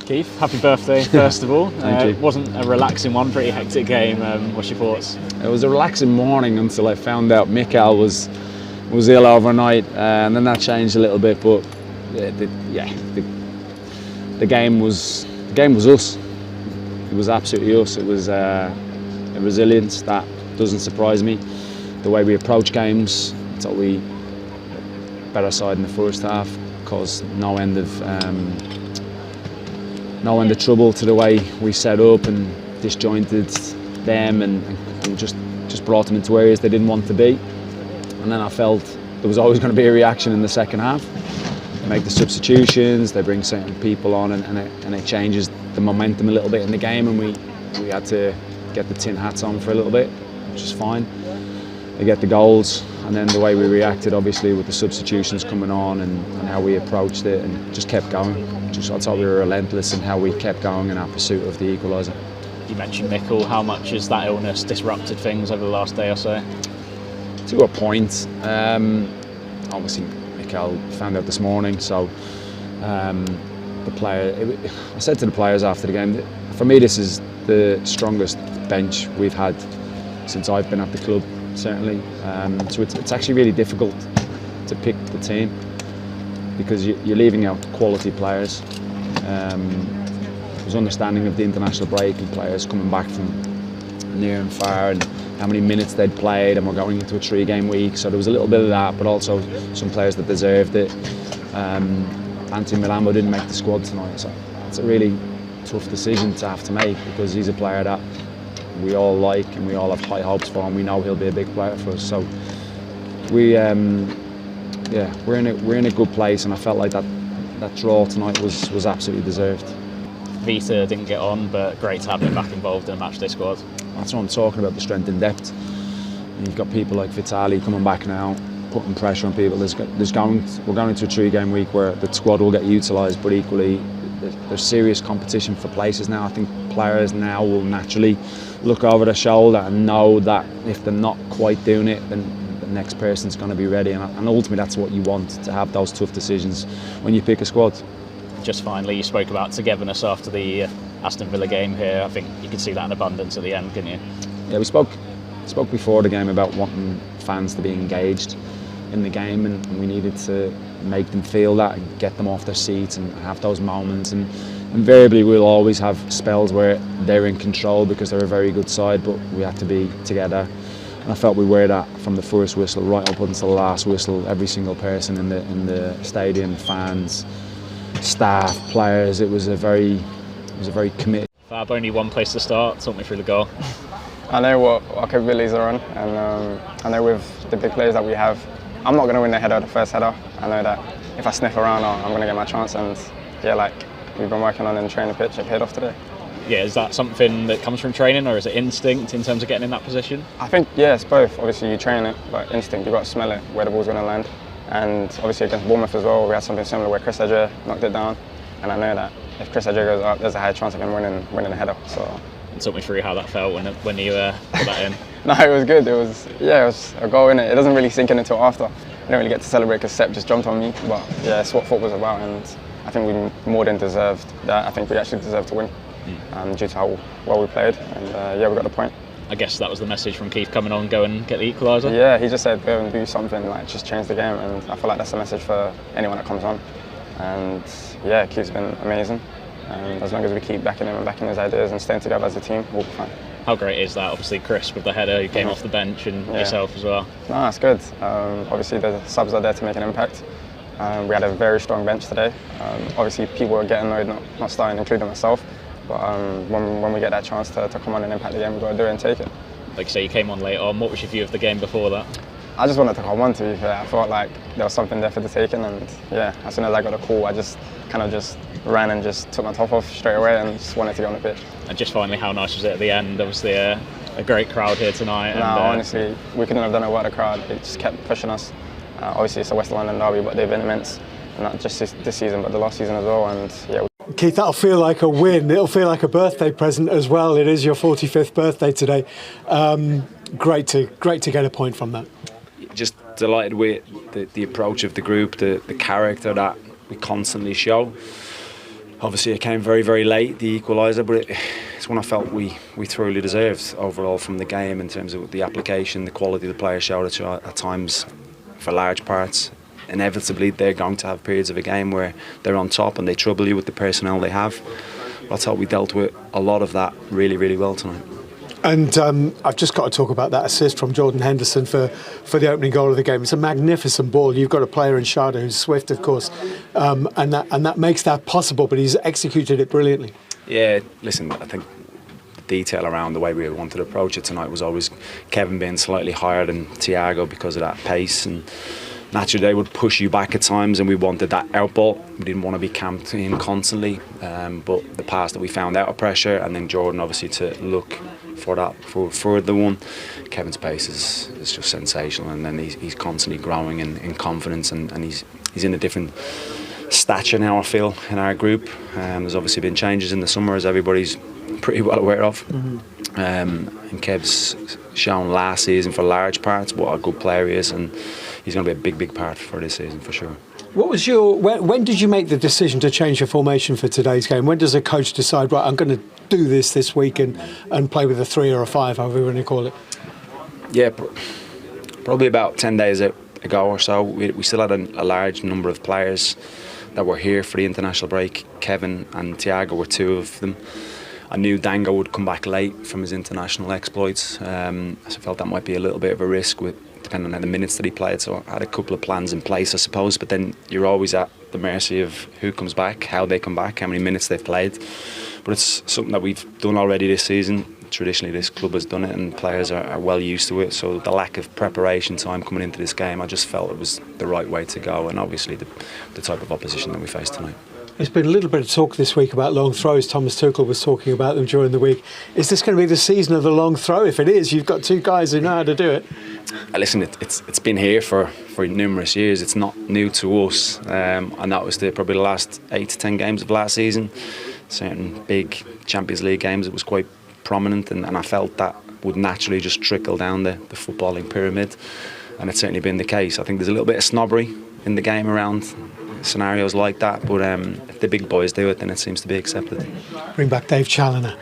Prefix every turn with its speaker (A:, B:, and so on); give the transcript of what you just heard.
A: Keith, happy birthday first of all.
B: Thank you.
A: It wasn't a relaxing one, pretty hectic game. What's your thoughts?
B: It was a relaxing morning until I found out Mikel was ill overnight, and then that changed a little bit. But the game was us. It was absolutely us. It was a resilience that doesn't surprise me. The way we approach games, I thought we better side in the first half, caused no end of trouble to the way we set up and disjointed them and just brought them into areas they didn't want to be. And then I felt there was always going to be a reaction in the second half. They make the substitutions, they bring certain people on, and it changes the momentum a little bit in the game, and we had to get the tin hats on for a little bit, which is fine. They get the goals, and then the way we reacted, obviously, with the substitutions coming on and how we approached it and just kept going. I thought we were relentless in how we kept going in our pursuit of the equaliser.
A: You mentioned Mikel. How much has that illness disrupted things over the last day or so?
B: To a point. Obviously, Mikel found out this morning, so I said to the players after the game, for me this is the strongest bench we've had since I've been at the club, certainly. So it's actually really difficult to pick the team because you're leaving out quality players. There's understanding of the international break and players coming back from near and far and how many minutes they'd played, and we're going into a 3-game week, so there was a little bit of that, but also some players that deserved it. Anthony Milambo didn't make the squad tonight, so it's a really tough decision to have to make because he's a player that we all like and we all have high hopes for, and we know he'll be a big player for us. So we're in a good place, and I felt like that draw tonight was absolutely deserved.
A: Vita didn't get on, but great to have him back involved in a matchday squad.
B: That's what I'm talking about, the strength in depth. And you've got people like Vitali coming back now, putting pressure on people. We're going into a 3-game week where the squad will get utilised, but equally there's serious competition for places now. I think players now will naturally look over their shoulder and know that if they're not quite doing it, then the next person's going to be ready. And ultimately that's what you want, to have those tough decisions when you pick a squad.
A: Just finally, you spoke about togetherness after the Aston Villa game here. I think you could see that in abundance at the end, couldn't you?
B: Yeah, we spoke before the game about wanting fans to be engaged in the game, and we needed to make them feel that and get them off their seats and have those moments. And invariably we'll always have spells where they're in control because they're a very good side, but we have to be together. And I felt we were that from the first whistle right up until the last whistle. Every single person in the stadium, fans, staff, players, it was a very committed.
A: Fab, only one place to start. Talk me through the goal.
C: I know what our capabilities are on, and I know with the big players that we have, I'm not going to win the header, the first header. I know that if I sniff around, I'm going to get my chance, and yeah, like we've been working on in the training pitch, it paid off today.
A: Yeah, is that something that comes from training, or is it instinct in terms of getting in that position?
C: I think, yeah, it's both. Obviously you train it, but instinct, you've got to smell it, where the ball's going to land. And obviously against Bournemouth as well, we had something similar where Chris Adrier knocked it down, and I know that if Chris Adrier goes up, there's a high chance of him winning the header. So.
A: Talk me through how that felt when you put that in.
C: No, it was good. It was a goal in it. It doesn't really sink in until after. I don't really get to celebrate because Sepp just jumped on me. But yeah, it's what football's about, and I think we more than deserved that. I think we actually deserved to win due to how well we played, and yeah, we got the point.
A: I guess that was the message from Keith coming on, go and get the equaliser.
C: Yeah, he just said go and do something, like just change the game, and I feel like that's the message for anyone that comes on. And yeah, Keith's been amazing. And as long as we keep backing him and backing his ideas and staying together as a team, we'll be fine.
A: How great is that? Obviously Chris with the header, who came off the bench, and yourself as well.
C: No, that's good. Obviously the subs are there to make an impact. We had a very strong bench today. Obviously people were getting annoyed not starting, including myself. But when we get that chance to come on and impact the game, we've got to do it and take it.
A: Like you say, you came on late on. What was your view of the game before that?
C: I just wanted to come on, to be fair. I felt like there was something there for the taking, and yeah, as soon as I got a call, I just ran and just took my top off straight away and just wanted to get on the pitch.
A: And just finally, how nice was it at the end? Obviously a great crowd here tonight.
C: No, honestly, we couldn't have done it without the crowd. It just kept pushing us. Obviously it's a West London derby, but they've been immense. And not just this season, but the last season as well. And yeah.
D: Keith, that'll feel like a win. It'll feel like a birthday present as well. It is your 45th birthday today. Great to get a point from that.
B: Just delighted with the approach of the group, the character that we constantly show. Obviously, it came very, very late, the equaliser, but it's one I felt we thoroughly deserved overall from the game in terms of the application, the quality the players showed at times for large parts. Inevitably, they're going to have periods of a game where they're on top and they trouble you with the personnel they have. But I thought we dealt with a lot of that really, really well tonight.
D: And I've just got to talk about that assist from Jordan Henderson for the opening goal of the game. It's a magnificent ball. You've got a player in Sharda who's swift, of course, and that makes that possible, but he's executed it brilliantly.
B: Yeah, listen, I think the detail around the way we wanted to approach it tonight was always Kevin being slightly higher than Thiago because of that pace, and naturally they would push you back at times, and we wanted that out ball. We didn't want to be camped in constantly, but the pass that we found out of pressure, and then Jordan obviously to look for that for the one. Kevin's pace is just sensational, and then he's constantly growing in confidence, and he's in a different stature now, I feel, in our group. There's obviously been changes in the summer, as everybody's pretty well aware of. And Kev's shown last season for large parts what a good player he is, and he's going to be a big part for this season for sure.
D: What was when did you make the decision to change your formation for today's game? When does a coach decide, right, I'm going to do this week and play with a 3 or a 5, however you want to call it?
B: Yeah, probably about 10 days ago or so. We still had a large number of players that were here for the international break. Kevin and Thiago were 2 of them. I knew Dango would come back late from his international exploits. I felt that might be a little bit of a risk depending on the minutes that he played. So I had a couple of plans in place, I suppose. But then you're always at the mercy of who comes back, how they come back, how many minutes they've played. But it's something that we've done already this season. Traditionally, this club has done it, and players are well used to it. So the lack of preparation time coming into this game, I just felt it was the right way to go. And obviously the type of opposition that we faced tonight.
D: There's been a little bit of talk this week about long throws. Thomas Tuchel was talking about them during the week. Is this going to be the season of the long throw? If it is, you've got 2 guys who know how to do it.
B: Listen, it's been here for numerous years. It's not new to us, and that was probably the last 8 to 10 games of last season. Certain big Champions League games, it was quite prominent, and I felt that would naturally just trickle down the footballing pyramid, and it's certainly been the case. I think there's a little bit of snobbery in the game around scenarios like that, but if the big boys do it, then it seems to be accepted.
D: Bring back Dave Challoner.